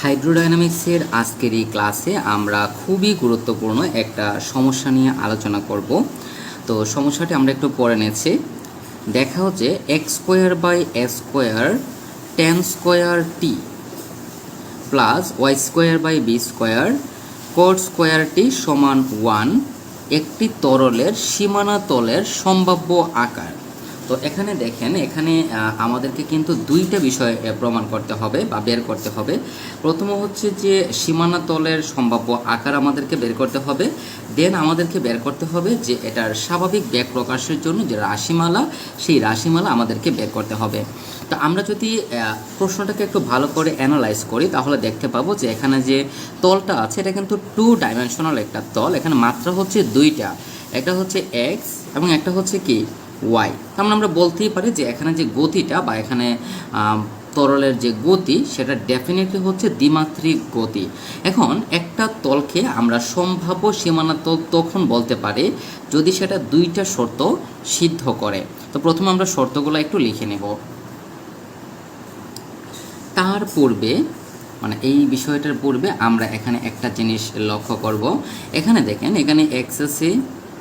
হাইড্রোডাইনামিক্সের আজকের এই ক্লাসে আমরা খুবই গুরুত্বপূর্ণ একটা সমস্যা নিয়ে আলোচনা করব। তো সমস্যাটি আমরা একটু পড়ে নিয়েছি। দেখা হচ্ছে x square by a square tan square t plus y square by b square cot square t সমান 1 একটি তরলের সীমানা তলের সম্ভাব্য আকার। তো এখানে দেখেন, এখানে আমাদেরকে কিন্তু দুইটা বিষয় প্রমাণ করতে হবে বা বের করতে হবে। প্রথম হচ্ছে যে সীমানা তলের সম্ভাব্য আকার আমাদেরকে বের করতে হবে, দেন আমাদেরকে বের করতে হবে যে এটার স্বাভাবিক বেগ প্রকাশের জন্য যে রাশিমালা, সেই রাশিমালা আমাদেরকে বের করতে হবে। তো আমরা যদি প্রশ্নটাকে একটু ভালো করে অ্যানালাইজ করি তাহলে দেখতে পাবো যে এখানে যে তলটা আছে এটা কিন্তু 2 ডাইমেনশনাল একটা তল। এখানে মাত্রা হচ্ছে দুইটা, একটা হচ্ছে এক্স এবং একটা হচ্ছে কি ওয়াই। তার মানে আমরা বলতেই পারি যে এখানে যে গতিটা বা এখানে তরলের যে গতি সেটা ডেফিনেটলি হচ্ছে দ্বিমাত্রিক গতি। এখন একটা তলকে আমরা সম্ভাব্য সীমানা তল তখন বলতে পারি যদি সেটা দুইটা শর্ত সিদ্ধ করে। তো প্রথমে আমরা শর্তগুলো একটু লিখে নেব। তার পূর্বে মানে এই বিষয়টার পূর্বে আমরা এখানে একটা জিনিস লক্ষ্য করব। এখানে দেখেন, এখানে এক্স আছে,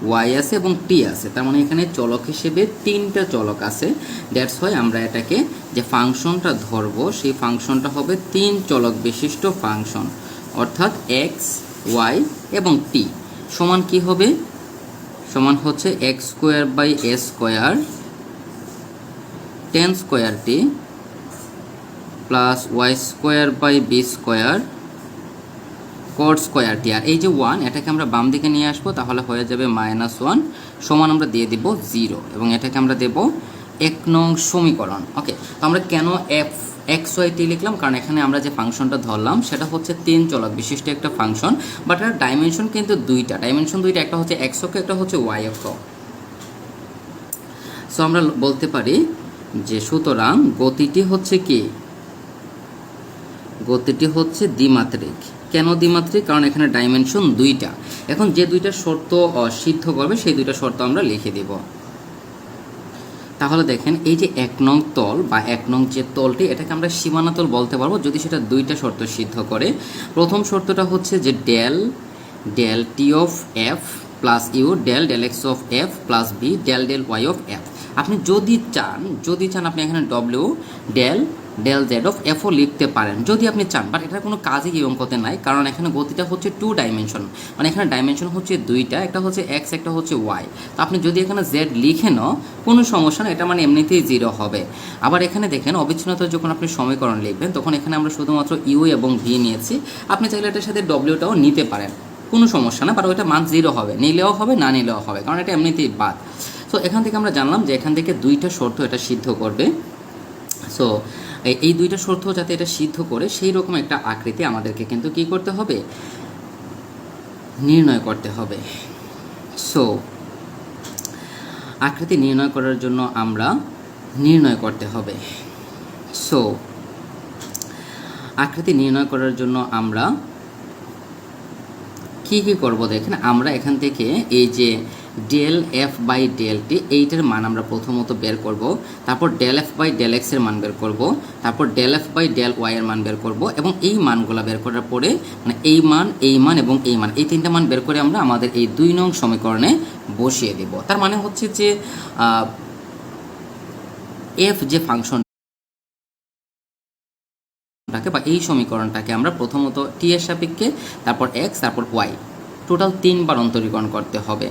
ওয়াই আছে এবং টি আছে। তার মানে এখানে চলক হিসেবে তিনটা চলক আছে। দ্যাটস হয় আমরা এটাকে যে ফাংশনটা ধরব সেই ফাংশনটা হবে তিন চলক বিশিষ্ট ফাংশন, অর্থাৎ এক্স, ওয়াই এবং টি সমান কি হবে? সমান হচ্ছে x square by a square tan square t plus y square by b square cot square t. আর এই যে 1 এটাকে আমরা বাম দিকে নিয়ে আসবো, তাহলে হয়ে যাবে -1 সমান আমরা দিয়ে দিব 0 এবং এটাকে আমরা দেব 1 নং সমীকরণ। ওকে, তো আমরা কেন এক্স ওয়াই টি লিখলাম? কারণ এখানে আমরা যে ফাংশনটা ধরলাম সেটা হচ্ছে তিন চলক বিশিষ্ট একটা ফাংশন, বাট এর ডাইমেনশন কিন্তু দুইটা। একটা হচ্ছে এক্স অক্ষ, একটা হচ্ছে ওয়াই অক্ষ। সো আমরা বলতে পারি যে সুতরাং গতিটি হচ্ছে কি? গতিটি হচ্ছে দ্বিমাত্রিক। কেন দ্বিমাত্রিক? কারণ এখানে ডাইমেনশন দুইটা। এখন যে দুইটা শর্ত সিদ্ধ করবে সেই দুইটা শর্ত আমরা লিখে দিব। তাহলে দেখেন, এই যে 1 নং তল বা 1 নং যে তলটি এটাকে আমরা সীমানা তল বলতে পারবো যদি সেটা দুইটা শর্ত সিদ্ধ করে। প্রথম শর্তটা হচ্ছে যে del t of f plus u del x of f plus v del y of f. আপনি যদি চান আপনি এখানে ডব্লিউ ডেল জেড অফ এফও লিখতে পারেন যদি আপনি চান, বাট এটার কোনো কাজই এই অঙ্কতে নাই, কারণ এখানে গতিটা হচ্ছে 2 ডাইমেনশন। মানে এখানে ডাইমেনশন হচ্ছে দুইটা, একটা হচ্ছে এক্স, একটা হচ্ছে ওয়াই। তো আপনি যদি এখানে জেড লিখে নাও কোনো সমস্যা না, এটা মানে এমনিতেই 0 হবে। আবার এখানে দেখেন, অবিচ্ছিন্নতার যখন আপনি সমীকরণ লিখবেন তখন এখানে আমরা শুধুমাত্র ইউ এবং ভি নিয়েছি। আপনি চাইলে এটার সাথে ডব্লিউটাও নিতে পারেন, কোনো সমস্যা না, বাট ওইটা মান 0 হবে, নিলেও হবে না নিলেও হবে, কারণ এটা এমনিতেই বাদ। সো এখান থেকে আমরা জানলাম যে এখান থেকে দুইটা শর্ত এটা সিদ্ধ করবে। সো এই দুইটা শর্ত যাতে এটা সিদ্ধ করে সেই রকম একটা আকৃতি আমাদেরকে কিন্তু কি করতে হবে? নির্ণয় করতে হবে। সো আকৃতি নির্ণয় করার জন্য আমরা আকৃতি নির্ণয় করার জন্য আমরা কি করব? দেখেন, আমরা এখান থেকে এই যে del f by del t এইটার মান আমরা প্রথমত বের করব, তারপর del f by del x এর মান বের করব, তারপর del f by del y এর মান বের করব, এবং এই মানগুলো বের করার পরে মানে এই মান এবং এই মান, এই তিনটা মান বের করে আমরা আমাদের এই 2 নং সমীকরণে বসিয়ে দেব। তার মানে হচ্ছে যে এফ যে ফাংশন বা এই সমীকরণটাকে আমরা প্রথমত টি এর সাপেক্ষে, তারপর এক্স, তারপর ওয়াই, টোটাল 3 বার অন্তরীকরণ করতে হবে।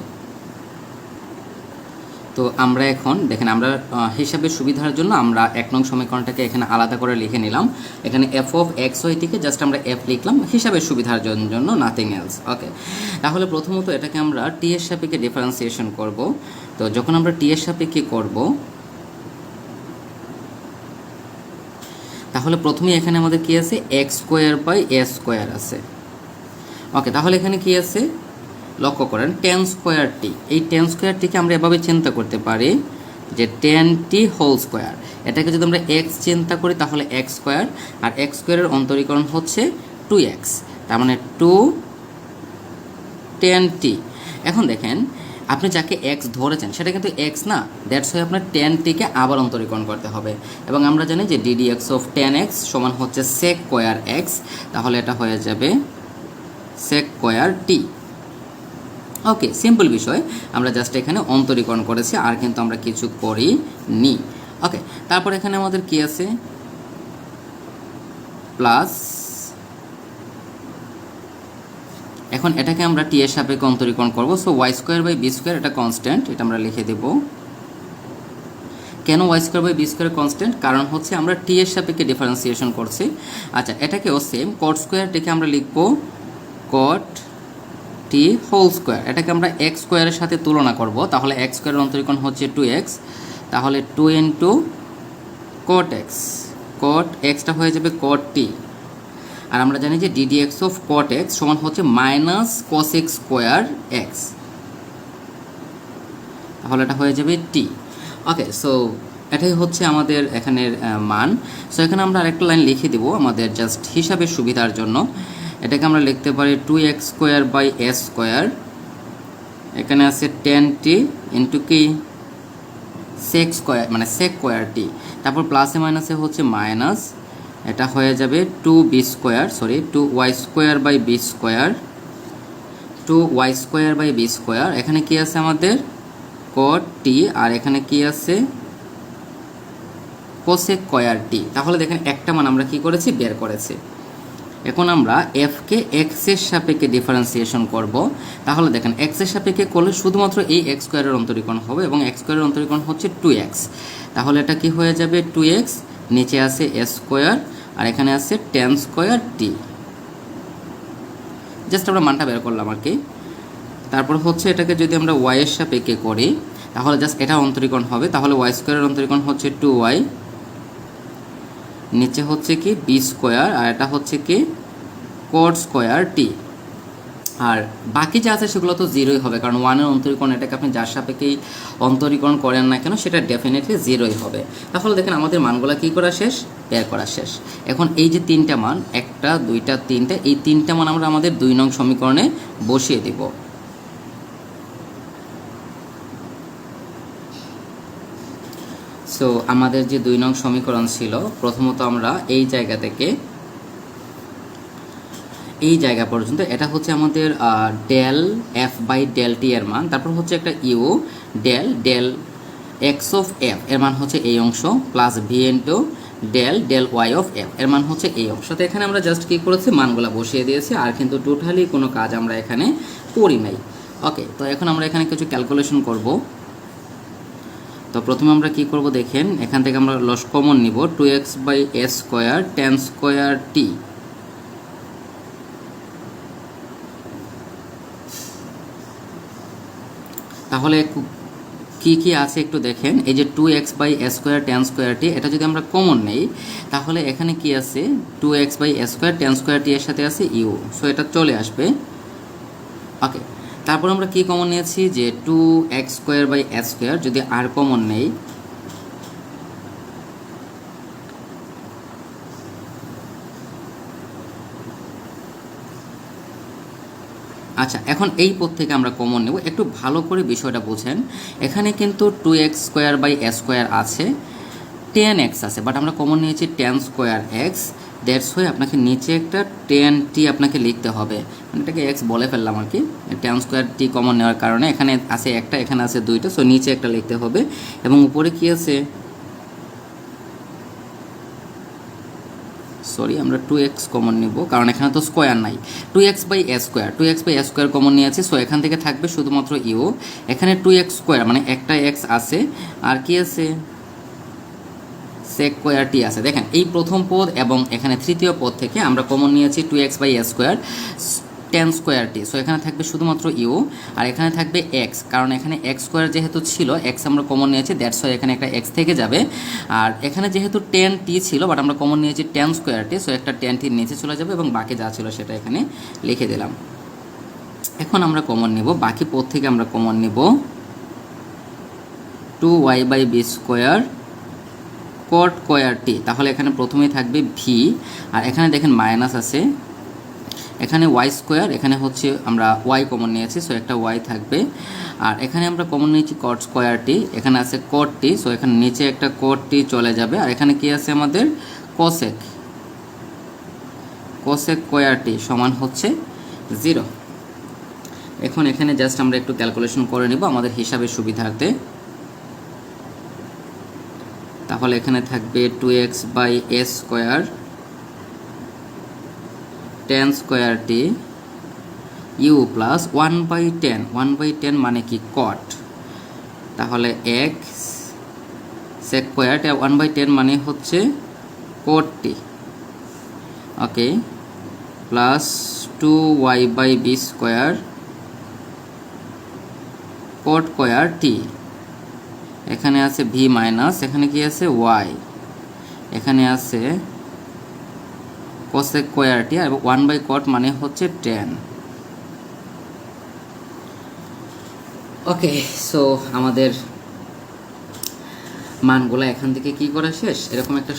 তো আমরা এখন দেখেন, আমরা হিসাবের সুবিধার জন্য আমরা 1 নং সমীকরণটাকে এখানে আলাদা করে লিখে নিলাম। এখানে এফ অফ এক্স ওয়াই থেকে জাস্ট আমরা এফ লিখলাম হিসাবের সুবিধার জন্য, নাথিং এলস। ওকে, তাহলে প্রথমত এটাকে আমরা টি এর সাপেক্ষে ডিফারেন্সিয়েশন করব। তো যখন আমরা টি এর সাপেক্ষে করব, তাহলে প্রথমেই এখানে আমাদের কি আছে? X square by a square আছে। ওকে, তাহলে এখানে কি আছে লক্ষ্য করেন, টেন স্কোয়ার টি। এই টেন স্কোয়ার টিকে আমরা এভাবে চিন্তা করতে পারি যে 10t হোল স্কোয়ার। এটাকে যদি আমরা এক্স চিন্তা করি তাহলে এক্স স্কোয়ার, আর এক্স স্কোয়ারের অন্তরীকরণ হচ্ছে 2x, তার মানে 2 10t। এখন দেখেন, আপনি যাকে এক্স ধরেছেন সেটা কিন্তু এক্স না, দ্যাটস ওয়াই আপনার টেন টিকে আবার অন্তরীকরণ করতে হবে। এবং আমরা জানি যে DD x of ten x সমান হচ্ছে সেক স্কোয়ার এক্স, তাহলে এটা হয়ে যাবে সেক স্কোয়ার টি। ওকে, সিম্পল বিষয়, আমরা জাস্ট এখানে অন্তরীকরণ করেছি, আর কিন্তু আমরা কিছু করিনি। ওকে, তারপর এখানে আমাদের কি আছে, প্লাস, এখন এটাকে আমরা টি এর সাপেক্ষে অন্তরীকরণ করব। So y square by b square এটা কনস্ট্যান্ট, এটা আমরা লিখে দেব। কেন y square by b square constant? কারণ হচ্ছে আমরা টি এর সাপেক্ষে ডিফারেন্সিয়েশন করছি। আচ্ছা, এটাকেও সেম কট স্কোয়ারটিকে আমরা লিখব কট টি হোল স্কোয়ার, এটাকে আমরা এক্স স্কোয়ারের সাথে তুলনা করব, তাহলে এক্স স্কোয়ারের অন্তরীকরণ হচ্ছে 2x, তাহলে 2 ইন্টু কট এক্স, কট এক্সটা হয়ে যাবে কট টি। আর আমরা জানি যে DD x of cot x সমান হচ্ছে minus cos x square x, তাহলে এটা হয়ে যাবে টি। ওকে, সো এটাই হচ্ছে আমাদের এখানের মান। সো এখানে আমরা আরেকটা লাইন লিখে দেবো আমাদের জাস্ট হিসাবের সুবিধার জন্য। এটাকে আমরা লিখতে পারি 2x square by s square, এখানে আছে 10t ইন্টু কি সেক স্কোয়ার মানে সেক স্কোয়ার টি, তারপর প্লাসে মাইনাসে হচ্ছে মাইনাস, এটা হয়ে যাবে 2b square, sorry 2y square by b square, 2y square by b square. এখানে কি আছে আমাদের কট টি, আর এখানে কি আছে কোসেক স্কোয়ার টি। তাহলে দেখেন একটা মান আমরা কি করেছি, বের করেছি। এখন আমরা এফকে এক্সের সাপেক্ষে ডিফারেন্সিয়েশন করব। তাহলে দেখেন এক্সের সাপেক্ষে করলে শুধুমাত্র এই এক্স স্কোয়ারের অন্তরীকরণ হবে, এবং এক্স স্কোয়ারের অন্তরীকরণ হচ্ছে 2x, তাহলে এটা কি হয়ে যাবে 2x, নিচে আছে এস স্কোয়ার, আর এখানে আছে 10 স্কোয়ার টি। জাস্ট আমরা মানটা বের করলাম আর কি। তারপর হচ্ছে এটাকে যদি আমরা ওয়াই এর সাপেক্ষে করি তাহলে জাস্ট এটা অন্তরীকরণ হবে, তাহলে ওয়াই স্কোয়ারের অন্তরীকরণ হচ্ছে 2y, নিচে হচ্ছে কি বি স্কোয়ার, আর এটা হচ্ছে কি কট স্কোয়ার টি। আর বাকি যা আছে সেগুলো তো জিরোই হবে, কারণ ওয়ানের অন্তরীকরণ এটাকে আপনি যার সাপেক্ষেই অন্তরীকরণ করেন না কেন সেটা ডেফিনেটলি জিরোই হবে। তাহলে দেখেন আমাদের মানগুলো কী করা শেষ, বের করা শেষ। এখন এই যে তিনটা মান, একটা দুইটা তিনটা, এই তিনটা মান আমরা আমাদের 2 নং সমীকরণে বসিয়ে দিব। সো আমাদের যে 2 নং সমীকরণ ছিল, প্রথমত আমরা এই জায়গা থেকে এই জায়গা পর্যন্ত, এটা হচ্ছে আমাদের del f by del t এর মান, তারপর হচ্ছে একটা u del del x of f এর মান হচ্ছে এই অংশ, plus v into del del y of f এর মান হচ্ছে এই অংশ। তো এখানে আমরা জাস্ট কী করেছি, মানগুলো বসিয়ে দিয়েছি, আর কিন্তু টোটালি কোনো কাজ আমরা এখানে করি নাই। ওকে, তো এখন আমরা এখানে কিছু ক্যালকুলেশন করব। তো প্রথমে আমরা কি করব দেখেন, এখান থেকে আমরা লস কমন নিব, 2x by s square 10 square t, তাহলে কি কি আছে একটু দেখেন। এই যে 2x by s square 10 square t, এটা যদি আমরা কমন নেই তাহলে এখানে কি আছে, 2x by s square 10 square t এর সাথে আছে ইউ, সো এটা চলে আসবে। ওকে, তারপর আমরা কি কমন নিয়েছি, যে 2x square by s square, যদি আর কমন নেই আচ্ছা, এখন এই পদ থেকে আমরা কমন নেব। একটু ভালো করে বিষয়টা বুঝেন, এখানে কিন্তু 2x square by s square আছে, 10x আছে, বাট আমরা কমন নিয়েছি 10 স্কোয়ার এক্স, দ্যাটস ওয়াই আপনাকে নিচে একটা 10t আপনাকে লিখতে হবে, মানে এটাকে এক্স বলে ফেললাম আর কি, 10 স্কোয়ার টি কমন নেওয়ার কারণে এখানে আছে একটা, এখানে আছে দুইটা, সো নিচে একটা লিখতে হবে, এবং উপরে কি আছে, সরি আমরা 2x কমন নিব কারণ এখানে তো স্কোয়ার নাই, 2x by s square, 2x by s square common নিয়েছি, সো এখান থেকে থাকবে শুধুমাত্র ইউ, এখানে 2x স্কোয়ার মানে একটা x আছে, আর কি আছে সেক স্কোয়ার টি আছে। দেখেন এই প্রথম পদ এবং এখানে তৃতীয় পদ থেকে আমরা কমন নিয়েছি 2x by s square 10 square t, so এখানে থাকবে শুধুমাত্র ইউ, আর এখানে থাকবে এক্স, কারণ এখানে এক্স স্কোয়ার যেহেতু ছিল, এক্স আমরা কমন নিয়েছি, দ্যাটস ওয়াই এখানে একটা এক্স থেকে যাবে, আর এখানে যেহেতু 10t ছিল বাট আমরা কমন নিয়েছি 10 স্কোয়ার টি, সো একটা 10t নিচে চলে যাবে, এবং বাকি যা ছিল সেটা এখানে লিখে দিলাম। এখন আমরা কমন নিব, বাকি পদ থেকে আমরা কমন নিব 2y by b square cot square t, তাহলে এখানে প্রথমেই থাকবে ভি, আর এখানে দেখেন মাইনাস আছে, এখানে ওয়াই স্কোয়ার, এখানে হচ্ছে আমরা ওয়াই কমন নিয়েছি, সো একটা ওয়াই থাকবে। আর এখানে আমরা কমন নিয়েছি কট স্কোয়ারটি, এখানে আছে কটটি, সো এখানে নিচে একটা কটটি চলে যাবে। আর এখানে কি আছে আমাদের কোসেক, কোসেক স্কোয়ারটি সমান হচ্ছে 0। এখন এখানে জাস্ট আমরা একটু ক্যালকুলেশন করে নিব আমাদের হিসাবের সুবিধার্থে। তাহলে এখানে থাকবে 2x/a² tan স্কোয়ারটি ইউ প্লাস 1/10, 1/10 মানে কি কট, তাহলে এক্স সেক স্কোয়ারটি, 1/10 মানে হচ্ছে কোটটি, ওকে, প্লাস 2y/b² কোট স্কোয়ার টি, এখানে আছে ভি মাইনাস, এখানে কি আছে ওয়াই, এখানে আছে কোসেক স্কোয়ারটি, আর 1/cot মানে হচ্ছে 10। ওকে, সো আমাদের মানগুলো এখান থেকে কি করা শেষ, এরকম একটা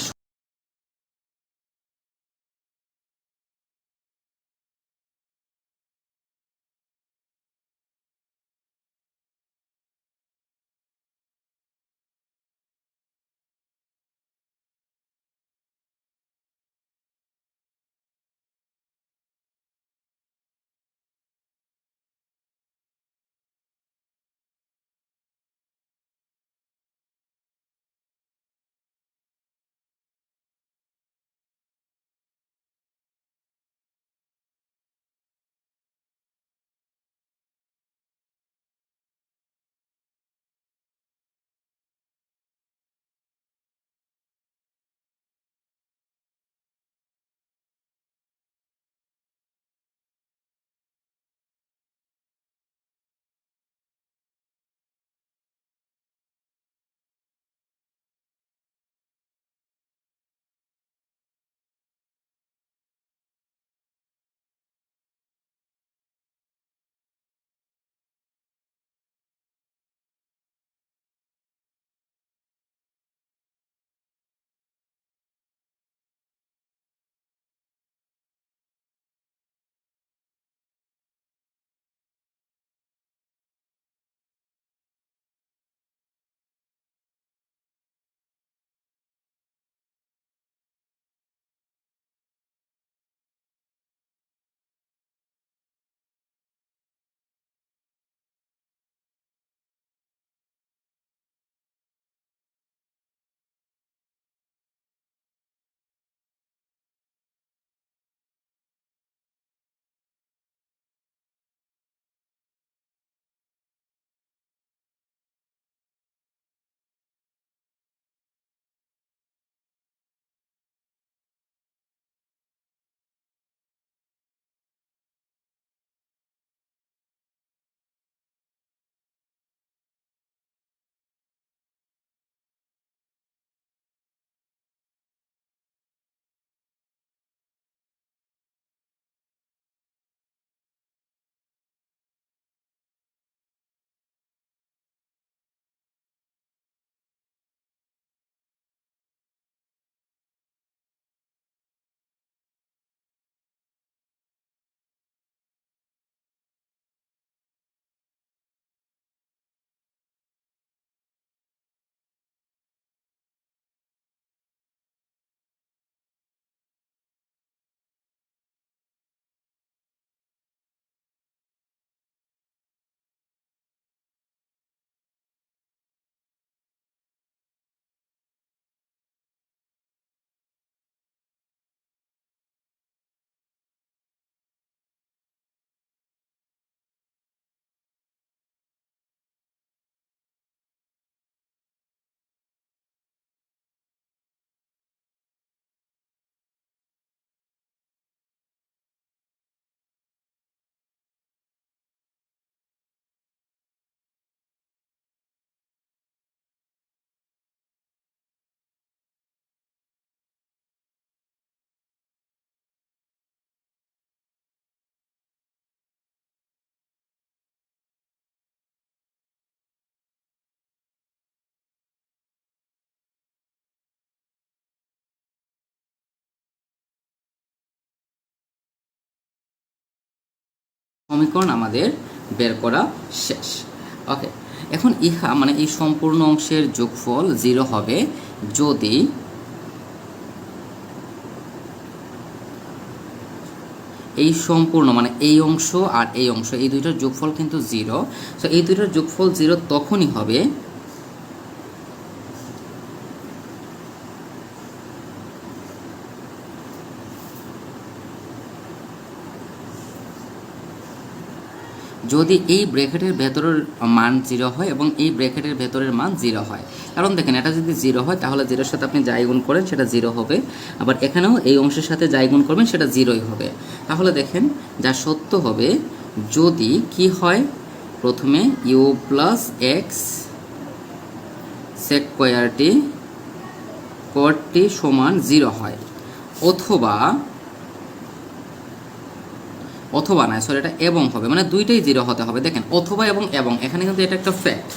সমীকরণ আমাদের বের করা শেষ। ওকে, এখন ইহা মানে এই সম্পূর্ণ অংশের যোগফল 0 হবে যদি এই সম্পূর্ণ মানে এই অংশ আর এই অংশ এই দুইটার যোগফল কিন্তু 0। সো এই দুইটার যোগফল 0 তখনই হবে যদি এই ব্র্যাকেটের ভেতরের মান 0 হয় এবং এই ব্র্যাকেটের ভেতরের মান 0 হয়। কারণ দেখেন এটা যদি 0 হয় তাহলে 0-এর সাথে আপনি যাই গুণ করেন সেটা 0 হবে, আবার এখানেও এই অংশের সাথে যাই গুণ করবেন সেটা 0ই হবে। তাহলে দেখেন যা সত্য হবে যদি কি হয়, প্রথমে u plus x sec square t cot t সমান 0 হয়, অথবা না সরি এটা এবং হবে, মানে দুইটাই 0 হতে হবে। দেখেন অথবা এবং এখানে কিন্তু এটা একটা ফ্যাক্ট,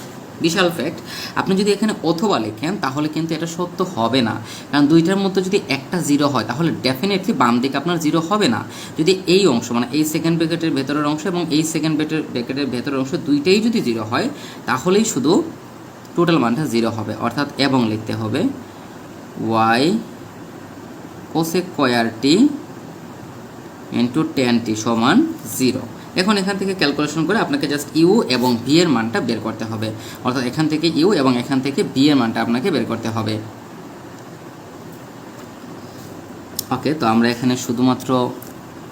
বিশাল ফ্যাক্ট। আপনি যদি এখানে অথবা লেখেন তাহলে কিন্তু এটা সত্য হবে না, কারণ দুইটার মধ্যে যদি একটা 0 হয় তাহলে ডেফিনেটলি বাম দিকে আপনার 0 হবে না। যদি এই অংশ মানে এই সেকেন্ড ব্র্যাকেটের ভেতরের অংশ এবং এই সেকেন্ড ব্র্যাকেটের ভেতরের অংশ দুইটাই যদি 0 হয় তাহলেই শুধু টোটাল মানটা 0 হবে, অর্থাৎ এবং লিখতে হবে y কোসেক স্কয়ার টি ইন্টু tan t সমান 0। এখন এখান থেকে ক্যালকুলেশন করে আপনাকে জাস্ট ইউ এবং ভি এর মানটা বের করতে হবে, অর্থাৎ এখান থেকে ইউ এবং এখান থেকে ভি এর মানটা আপনাকে বের করতে হবে। ওকে, তো আমরা এখানে শুধুমাত্র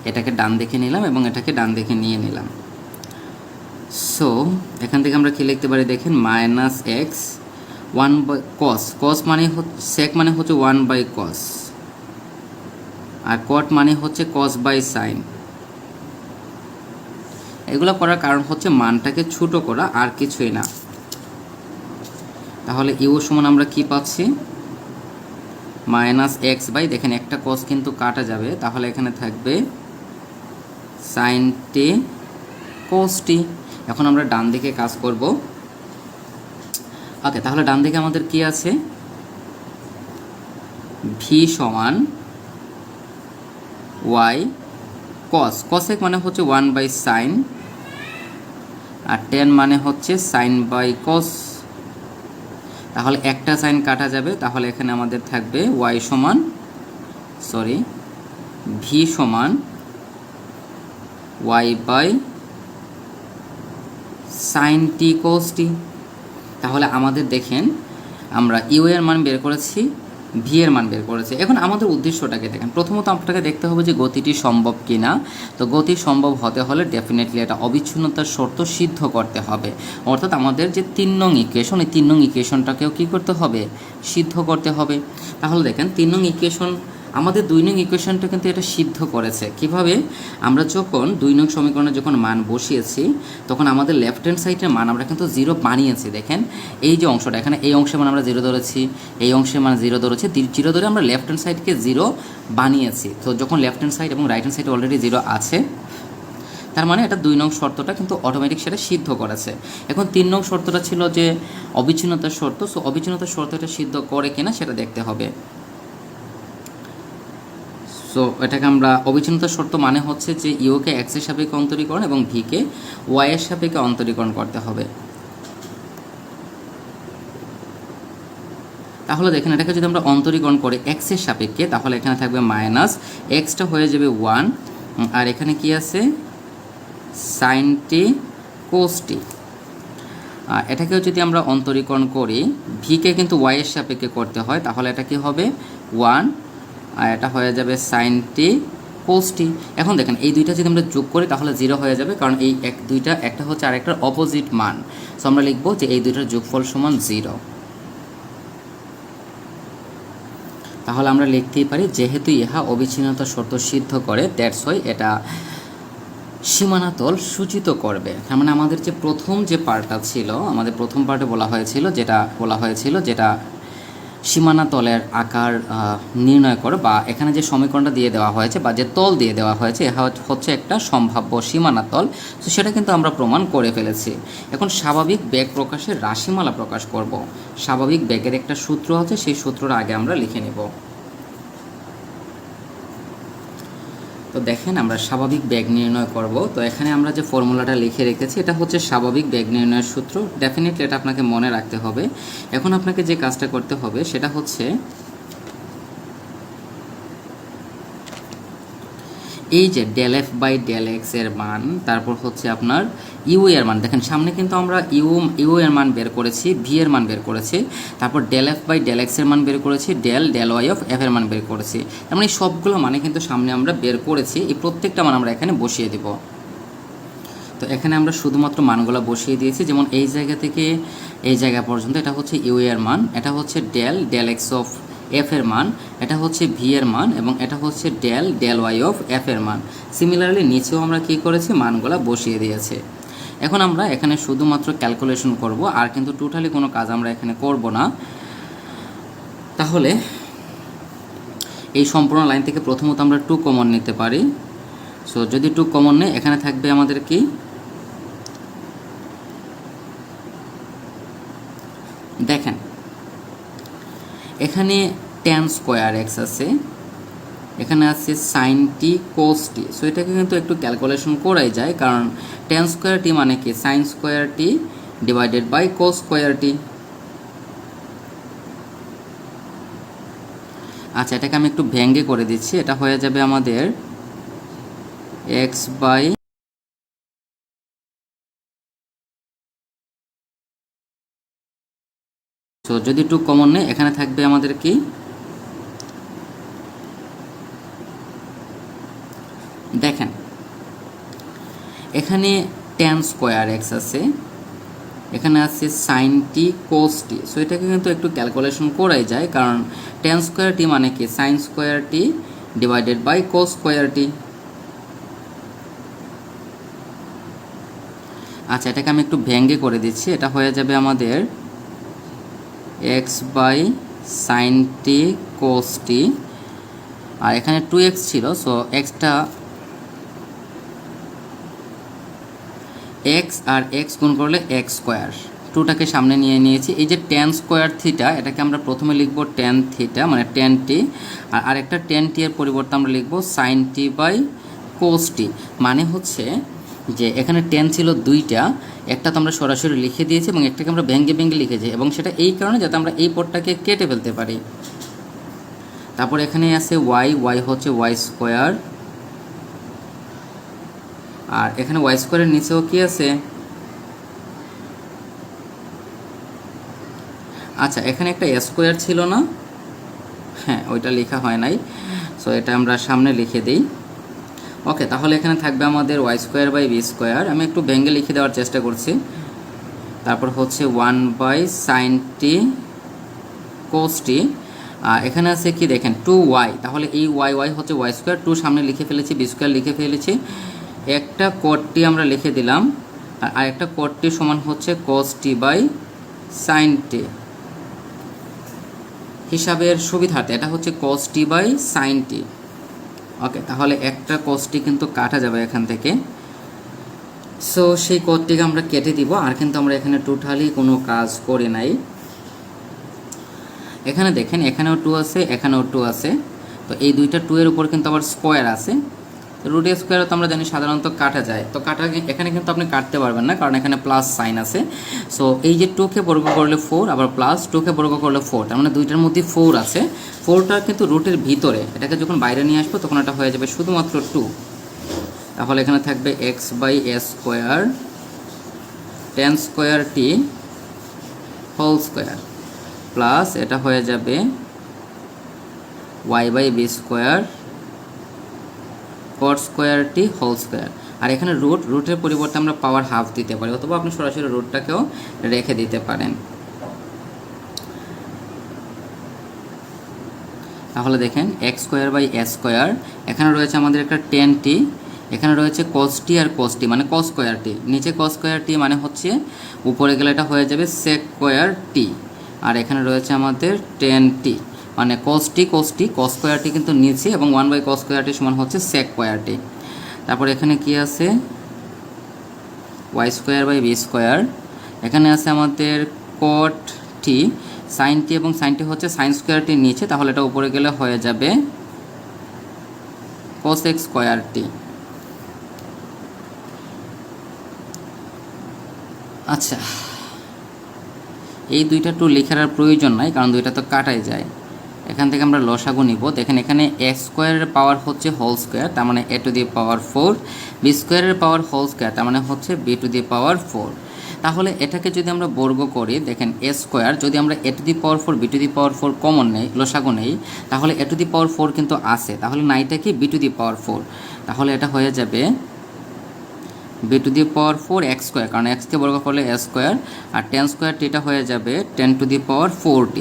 এটাকে ডান দিকে নিলাম এবং এটাকে ডান দিকে নিয়ে নিলাম। সো এখান থেকে আমরা কি লিখতে পারি দেখেন, মাইনাস এক্স 1/cos, cos মানে সেক মানে হচ্ছে 1/cos, আর কট মানে হচ্ছে cos বাই সাইন। এগুলো করার কারণ হচ্ছে মানটাকে ছোট করা, আর কিছুই না। তাহলে ইউ সমান আমরা কি পাচ্ছি, মাইনাস এক্স বাই, দেখেন একটা cos কিন্তু কাটা যাবে, তাহলে এখানে থাকবে সাইন টি cos টি। এখন আমরা ডান দিকে কাজ করব। ওকে, তাহলে ডান দিকে আমাদের কি আছে, ভি সমান y cos, cosec মানে হচ্ছে 1/sin, আর tan মানে হচ্ছে sin বাই cos। তাহলে একটা সাইন কাটা যাবে, তাহলে এখানে আমাদের থাকবে y সমান v সমান y by sin t cos t। তাহলে আমাদের দেখেন আমরা ইউ এর মান বের করেছি, ভি এর মান বের করেছে। এখন আমাদের উদ্দেশ্যটাকে দেখেন, প্রথমত আপনাকে দেখতে হবে যে গতিটি সম্ভব কিনা। তো গতি সম্ভব হতে হলে ডেফিনেটলি এটা অবিচ্ছিন্নতার শর্ত সিদ্ধ করতে হবে, অর্থাৎ আমাদের যে 3 নং ইকুয়েশন, এই 3 নং ইকুয়েশনটাকেও কী করতে হবে, সিদ্ধ করতে হবে। তাহলে দেখেন 3 নং ইকুয়েশন আমাদের 2 নং ইকুয়েশনটা কিন্তু এটা সিদ্ধ করেছে। কিভাবে, আমরা যখন 2 নং সমীকরণে যখন মান বসিয়েছি তখন আমাদের লেফট হ্যান্ড সাইডের মান আমরা কিন্তু 0 বানিয়েছি। দেখেন এই যে অংশটা, এখানে এই অংশের মান আমরা 0 ধরেছি, এই অংশের মান 0 ধরেছি, 0 ধরে আমরা লেফট হ্যান্ড সাইডকে 0 বানিয়েছি। তো যখন লেফট হ্যান্ড সাইড এবং রাইট হ্যান্ড সাইডে অলরেডি 0 আছে, তার মানে এটা 2 নং শর্তটা কিন্তু অটোমেটিক সেটা সিদ্ধ করেছে। এখন 3 নং শর্তটা ছিল যে অবিচ্ছিন্নতার শর্ত। সো অবিচ্ছিন্নতার শর্তটা সিদ্ধ করে কিনা সেটা দেখতে হবে। সো এটাকে আমরা অবিচ্ছিন্নতার শর্ত মানে হচ্ছে যে ইউকে এক্সের সাপেক্ষে অন্তরীকরণ এবং ভিকে ওয়াই এর সাপেক্ষে অন্তরীকরণ করতে হবে। তাহলে দেখেন এটাকে যদি আমরা অন্তরীকরণ করি এক্সের সাপেক্ষে, তাহলে এখানে থাকবে মাইনাস এক্সটা হয়ে যাবে 1, আর এখানে কি আছে সাইন টি কোস টি। এটাকেও যদি আমরা অন্তরীকরণ করি, ভিকে কিন্তু ওয়াই এর সাপেক্ষে করতে হয়, তাহলে এটা কি হবে 1, আর এটা হয়ে যাবে সাইন টি কোস টি। এখন দেখেন এই দুইটা যদি আমরা যোগ করি তাহলে 0 হয়ে যাবে, কারণ এই দুইটা একটা হচ্ছে আরেকটার অপোজিট মান। সো আমরা লিখবো যে এই দুইটার যোগফল সমান 0। তাহলে আমরা লিখতেই পারি যেহেতু ইহা অবিচ্ছিন্নতার শর্ত সিদ্ধ করে, দ্যাটস ওয়াই এটা সীমানাতল সূচিত করবে। তার মানে আমাদের যে প্রথম যে পার্টটা ছিল, আমাদের প্রথম পার্টে বলা হয়েছিল যেটা সীমানাতলের আকার নির্ণয় করে, বা এখানে যে সমীকরণটা দিয়ে দেওয়া হয়েছে বা যে তল দিয়ে দেওয়া হয়েছে এটা হচ্ছে একটা সম্ভাব্য সীমানাতল। তো সেটা কিন্তু আমরা প্রমাণ করে ফেলেছি। এখন স্বাভাবিক বেগ প্রকাশের রাশিমালা প্রকাশ করব। স্বাভাবিক বেগের একটা সূত্র আছে, সেই সূত্রটা আগে আমরা লিখে নেব। তো দেখেন আমরা স্বাভাবিক বেগ নির্ণয় করব। তো এখানে আমরা যে ফর্মুলাটা লিখে রেখেছি এটা হচ্ছে স্বাভাবিক বেগ নির্ণয়ের সূত্র। ডেফিনেটলি এটা আপনাকে মনে রাখতে হবে। এখন আপনাকে যে কাজটা করতে হবে সেটা হচ্ছে এই যে del f by del x এর মান, তারপর হচ্ছে আপনার ইউ এর মান। দেখেন সামনে কিন্তু আমরা ইউ এর মান বের করেছি, ভি এর মান বের করেছি, তারপর del f by del x এর মান বের করেছি, ডেল ওয়াই অফ এফ এর মান বের করেছি। তার মানে সবগুলো মানে কিন্তু সামনে আমরা বের করেছি। এই প্রত্যেকটা মান আমরা এখানে বসিয়ে দিব। তো এখানে আমরা শুধুমাত্র মানগুলো বসিয়ে দিয়েছি। যেমন এই জায়গা থেকে এই জায়গা পর্যন্ত এটা হচ্ছে ইউ এর মান, এটা হচ্ছে ডেল এক্স অফ এফ এর মান, এটা হচ্ছে ভি এর মান, এবং এটা হচ্ছে ডেল ওয়াই অফ এফ এর মান। সিমিলারলি নিচেও আমরা কী করেছি, মানগুলো বসিয়ে দিয়েছি। এখন আমরা এখানে শুধুমাত্র ক্যালকুলেশন করব, আর কিন্তু টোটালি কোনো কাজ আমরা এখানে করব না। তাহলে এই সম্পূর্ণ লাইন থেকে প্রথমত আমরা 2 কমন নিতে পারি। সো যদি 2 কমন নেই, এখানে থাকবে আমাদের কি, দেখেন এখানে tan স্কোয়ার এক্স আছে, এখানে আছে সাইন টি কোস টি। সো এটাকে কিন্তু একটু ক্যালকুলেশন করাই যায়, কারণ tan স্কোয়ার টি মানে কি, sine square t divided by cos square t. আচ্ছা, এটাকে আমি একটু ভেঙে করে দিচ্ছি। এটা হয়ে যাবে আমাদের এক্স বাই, সো যদি 2 কমন নেই, এখানে থাকবে আমাদের কি, দেখেন এখানে tan স্কোয়ার এক্স আছে, এখানে আছে সাইন টি কোস টি। সো এটাকে কিন্তু একটু ক্যালকুলেশন করাই যায়, কারণ tan স্কোয়ার টি মানে কি, sine square t divided by cos square t. আচ্ছা, এটাকে আমি একটু ভেঙে করে দিচ্ছি। এটা হয়ে যাবে আমাদের x by sine t cos t, আর এখানে 2x ছিল, সো এক্সটা এক্স আর এক্স গুণ করলে এক্স স্কোয়ার, 2টাকে সামনে নিয়ে নিয়েছি। এই যে tan স্কোয়ার থিটা, এটাকে আমরা প্রথমে লিখব tan থিটা মানে tan টি, আর আরেকটা tan টি এর পরিবর্তে আমরা লিখব সাইন টি বাই কোস টি। মানে হচ্ছে যে এখানে tan ছিল 2টা, একটা তো আমরা সরাসরি লিখে দিয়েছি এবং একটাকে আমরা ভেঙে লিখেছি, এবং সেটা এই কারণে যাতে আমরা এই পদটাকে কেটে ফেলতে পারি। তারপর এখানে আছে ওয়াই হচ্ছে ওয়াই স্কোয়ার, আর এখানে ওয়াই স্কোয়ারের নিচেও কি আছে, আচ্ছা এখানে একটা স্কোয়ার ছিল না, হ্যাঁ ওইটা লেখা হয় নাই, সো এটা আমরা সামনে লিখে দিই। ওকে, তাহলে এখানে থাকবে আমাদের y square by b square. আমি একটু ভেঙে লিখে দেওয়ার চেষ্টা করছি। তারপর হচ্ছে 1 by sine t cos t, আর এখানে আছে কি দেখেন 2y, তাহলে এই ওয়াই হচ্ছে ওয়াই স্কোয়ার, 2 সামনে লিখে ফেলেছি, বি স্কোয়ার লিখে ফেলেছি, একটা কট টি আমরা লিখে দিলাম, আর আরেকটা কট টি সমান হচ্ছে কোস টি বাই সাইন টি। হিসাবের সুবিধার্থে এটা হচ্ছে কোস টি বাই সাইন টি। ওকে, তাহলে একটা কোস টি কিন্তু কাটা যাবে এখান থেকে, সো সেই কোডটিকে আমরা কেটে দিব। আর কিন্তু আমরা এখানে টোটালি কোনো কাজ করি নাই। এখানে দেখেন এখানেও 2 আছে, এখানেও 2 আছে, তো এই দুইটা 2 এর উপর কিন্তু আবার স্কোয়ার আছে। রুট স্কোয়ার তো আমরা জানি সাধারণত কাটা যায়, তো এখানে কিন্তু আপনি কাটতে পারবেন না, কারণ এখানে প্লাস সাইন আছে। সো এই যে 2কে বর্গ করলে 4, আবার প্লাস 2কে বর্গ করলে 4, তার মানে দুইটার মধ্যে 4 আছে। 4টা কিন্তু রুটের ভিতরে, এটাকে যখন বাইরে নিয়ে আসবো তখন এটা হয়ে যাবে শুধুমাত্র 2। তাহলে এখানে থাকবে x by a square tan square t whole square, plus এটা হয়ে যাবে y by b square cot square t whole square. আর এখানে রুটের পরিবর্তে আমরা পাওয়ার হাফ দিতে পারি, অথবা আপনি সরাসরি রুটটাকেও রেখে দিতে পারেন। তাহলে দেখেন x square by a square, এখানে রয়েছে আমাদের একটা tan টি, এখানে রয়েছে cos টি আর cos টি মানে cos স্কোয়ার টি, নিচে cos স্কোয়ার টি মানে হচ্ছে উপরে গেলে এটা হয়ে যাবে sec স্কোয়ার টি, আর এখানে রয়েছে আমাদের tan টি মানে cos স্কোয়ার টি কিন্তু নিচে, এবং 1 বাই cos স্কোয়ার টি সমান হচ্ছে sec স্কোয়ার টি। তারপর এখানে কি আছে, y square by b square, এখানে আছে আমাদের cot টি, সাইন টি এবং সাইন টি হচ্ছে সাইন স্কোয়ার টির নিচে, তাহলে এটা উপরে গেলে হয়ে যাবে কোসেক স্কোয়ার টি। আচ্ছা, এই দুইটা টু লেখার আর প্রয়োজন নাই, কারণ দুইটা তো কাটাই যায়। এখান থেকে আমরা লসাগু নিব। দেখেন এখানে এক্স স্কোয়ারের পাওয়ার হচ্ছে হোল স্কোয়ার, তার মানে এ টু দি পাওয়ার 4, বি স্কোয়ারের পাওয়ার হোল স্কোয়ার, তার মানে হচ্ছে বি টু দি পাওয়ার 4। তাহলে এটাকে যদি আমরা বর্গ করি, দেখেন এ স্কোয়ার যদি আমরা a to the power 4 b to the power 4 common নেই, লসাগু নেই, তাহলে এ টু দি পাওয়ার 4 কিন্তু আছে, তাহলে নাইটা কি বি টু দি পাওয়ার 4। তাহলে এটা হয়ে যাবে b to the power 4 x square, কারণ এক্সকে বর্গ করলে এ স্কোয়ার, আর 10 স্কোয়ার টিটা হয়ে যাবে 10 to the power 4t,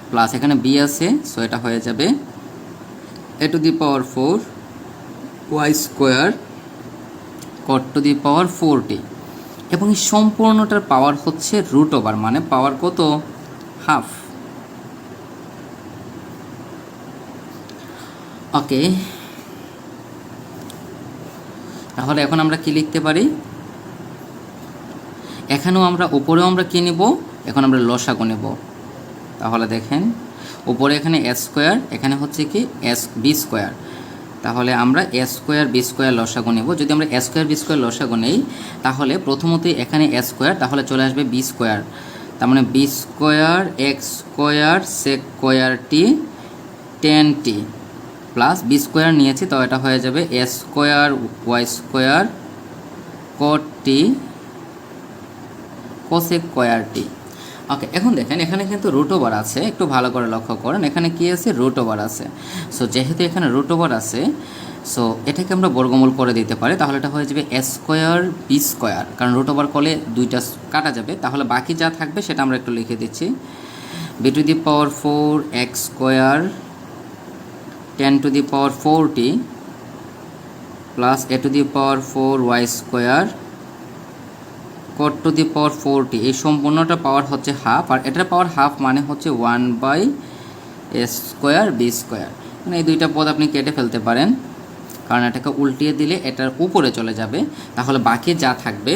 plus এখানে বি আছে, সো এটা হয়ে যাবে a to the power 4 y square cot to the power 4t, এবং এই সম্পূর্ণটার পাওয়ার হচ্ছে রুট ওভার, মানে পাওয়ার কত, হাফ। ওকে, তাহলে এখন আমরা কি লিখতে পারি, এখানেও আমরা উপরেও আমরা কী নেব, এখন আমরা লসাগু নেব। তাহলে দেখেন উপরে এখানে এস স্কোয়ার, এখানে হচ্ছে কি এস বি স্কোয়ার, তাহলে আমরা এ স্কোয়ার বি স্কোয়ার লসাগু নেব। যদি আমরা এ স্কোয়ার বি স্কোয়ার লসাগু নেই, তাহলে প্রথমতই এখানে এ স্কোয়ার, তাহলে চলে আসবে বি স্কোয়ার, তার মানে b square x square sec square t 10t, plus b square নিয়েছি, তো এটা হয়ে যাবে a square y square cot t cosec square t. Okay, এখন দেখেন এখানে কিন্তু রুট ওভার আছে, একটু ভালো করে লক্ষ্য করেন, এখানে কি আছে, রুট ওভার আছে। সো যেহেতু এখানে রুট ওভার আছে, সো এটাকে আমরা বর্গমূল করে দিতে পারি, তাহলে এটা হয়ে যাবে এ স্কোয়ার বি স্কোয়ার, কারণ রুট ওভার করলে দুইটা কাটা যাবে, তাহলে বাকি যা থাকবে সেটা আমরা একটু লিখে দিচ্ছি, b to the power 4 x square 10 to the power 4t plus a to the power 4 y square cot to the power 4t, এই সম্পূর্ণটা পাওয়ার হচ্ছে হাফ, আর এটার পাওয়ার হাফ মানে হচ্ছে 1/এ স্কোয়ার বি স্কোয়ার। মানে এই দুইটা পদ আপনি কেটে ফেলতে পারেন, কারণ এটাকে উল্টিয়ে দিলে এটার উপরে চলে যাবে, তাহলে বাকি যা থাকবে